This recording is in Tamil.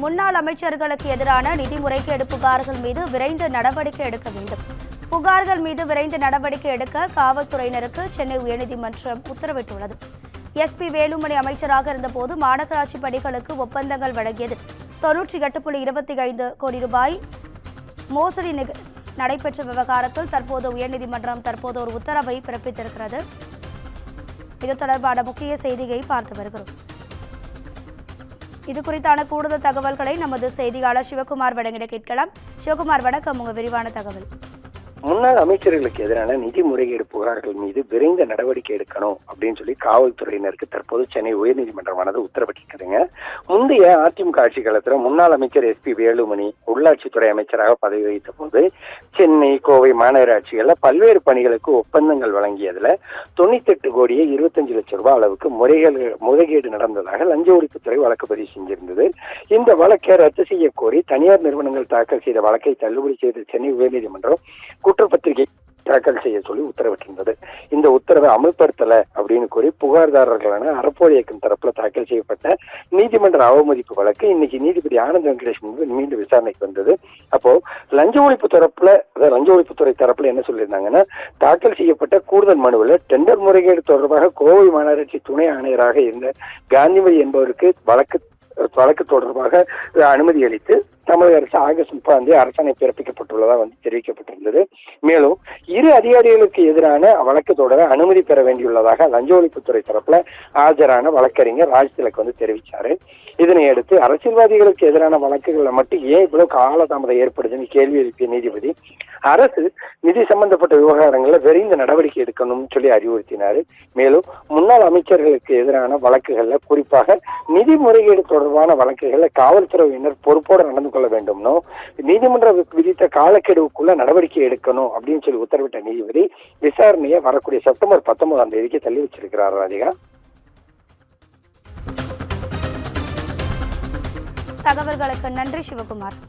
முன்னாள் அமைச்சர்களுக்கு எதிரான நிதி முறைகேடு புகார்கள் மீது விரைந்து நடவடிக்கை எடுக்க வேண்டும். புகார்கள் மீது விரைந்து நடவடிக்கை எடுக்க காவல்துறையினருக்கு சென்னை உயர்நீதிமன்றம் உத்தரவிட்டுள்ளது. எஸ்பி வேலுமணி அமைச்சராக இருந்தபோது மாநகராட்சி பணிகளுக்கு ஒப்பந்தங்கள் வழங்கியது 98.25 கோடி ரூபாய் மோசடி நடைபெற்ற விவகாரத்தில் தற்போது உயர்நீதிமன்றம் ஒரு உத்தரவை பிறப்பித்திருக்கிறது. இது தொடர்பான முக்கிய செய்தியை பார்த்து வருகிறோம். இது குறித்தான கூடுதல் தகவல்களை நமது செய்தியாளர் சிவகுமார் வழங்கிட கேட்கலாம். சிவகுமார், வணக்கம். உங்க விரிவான தகவல். முன்னாள் அமைச்சர்களுக்கு எதிரான நிதி முறைகேடு புகார்கள் மீது விரைந்த நடவடிக்கை எடுக்கணும் அப்படின்னு சொல்லி காவல்துறையினருக்கு தற்போது சென்னை உயர்நீதிமன்றமானது உத்தரவிட்டிருக்குதுங்க. முந்தைய அதிமுக ஆட்சி காலத்துல முன்னாள் அமைச்சர் எஸ்பி வேலுமணி உள்ளாட்சித்துறை அமைச்சராக பதவி வகித்த போது சென்னை, கோவை மாநகராட்சிகள்ல பல்வேறு பணிகளுக்கு ஒப்பந்தங்கள் வழங்கியதுல 98 கோடியே 25 லட்சம் ரூபாய் அளவுக்கு முறைகேடு நடந்ததாக லஞ்ச ஒழிப்புத்துறை வழக்கு பதிவு செஞ்சிருந்தது. இந்த வழக்கை ரத்து செய்ய கோரி தனியார் நிறுவனங்கள் தாக்கல் செய்த வழக்கை தள்ளுபடி செய்த சென்னை உயர்நீதிமன்றம் குற்றப்பத்திரிகை தாக்கல் செய்ய சொல்லி உத்தரவிட்டிருந்தது. இந்த உத்தரவை அமல்படுத்தல அப்படின்னு கூறி புகார்தாரர்களான அறப்போர் இயக்கம் தரப்புல தாக்கல் செய்யப்பட்ட நீதிமன்ற அவமதிப்பு வழக்கு இன்னைக்கு நீதிபதி ஆனந்த் வெங்கடேஷ் மீண்டும் விசாரணைக்கு வந்தது. அப்போ லஞ்ச ஒழிப்புத்துறை தரப்புல என்ன சொல்லியிருந்தாங்கன்னா, தாக்கல் செய்யப்பட்ட கூடுதல் மனுவில் டெண்டர் முறைகேடு தொடர்பாக கோவை மாநகராட்சி துணை ஆணையராக இருந்த காந்திமதி என்பவருக்கு வழக்கு தொடர்பாக அனுமதி அளித்து தமிழக அரசு ஆகஸ்ட் 30 அரசாணை பிறப்பிக்கப்பட்டுள்ளதாக தெரிவிக்கப்பட்டிருந்தது. மேலும் இரு அதிகாரிகளுக்கு எதிரான வழக்கு தொடர அனுமதி பெற வேண்டியுள்ளதாக லஞ்ச ஒழிப்புத்துறை தரப்புல ஆஜரான வழக்கறிஞர் ராஜ்திலக் தெரிவிச்சாரு. இதனையடுத்து அரசியல்வாதிகளுக்கு எதிரான வழக்குகளை மட்டும் ஏன் இவ்வளவு காலதாமதம் ஏற்படுதுன்னு கேள்வி எழுப்பிய நீதிபதி அரசு நிதி சம்பந்தப்பட்ட விவகாரங்களை விரைந்து நடவடிக்கை எடுக்கணும்னு சொல்லி அறிவுறுத்தினாரு. மேலும் முன்னாள் அமைச்சர்களுக்கு எதிரான வழக்குகள்ல குறிப்பாக நிதி முறைகேடு தொடர்பான வழக்குகள்ல காவல்துறையினர் பொறுப்போடு நடந்து கொள்ள வேண்டும்னோ நீதிமன்றம் விதித்த காலக்கெடுவுக்குள்ள நடவடிக்கை எடுக்கணும் அப்படின்னு சொல்லி உத்தரவிட்ட நீதிபதி விசாரணையை வரக்கூடிய செப்டம்பர் 19 தள்ளி வச்சிருக்கிறார். ராதிகா, தகவல்களுக்கு நன்றி சிவகுமார்.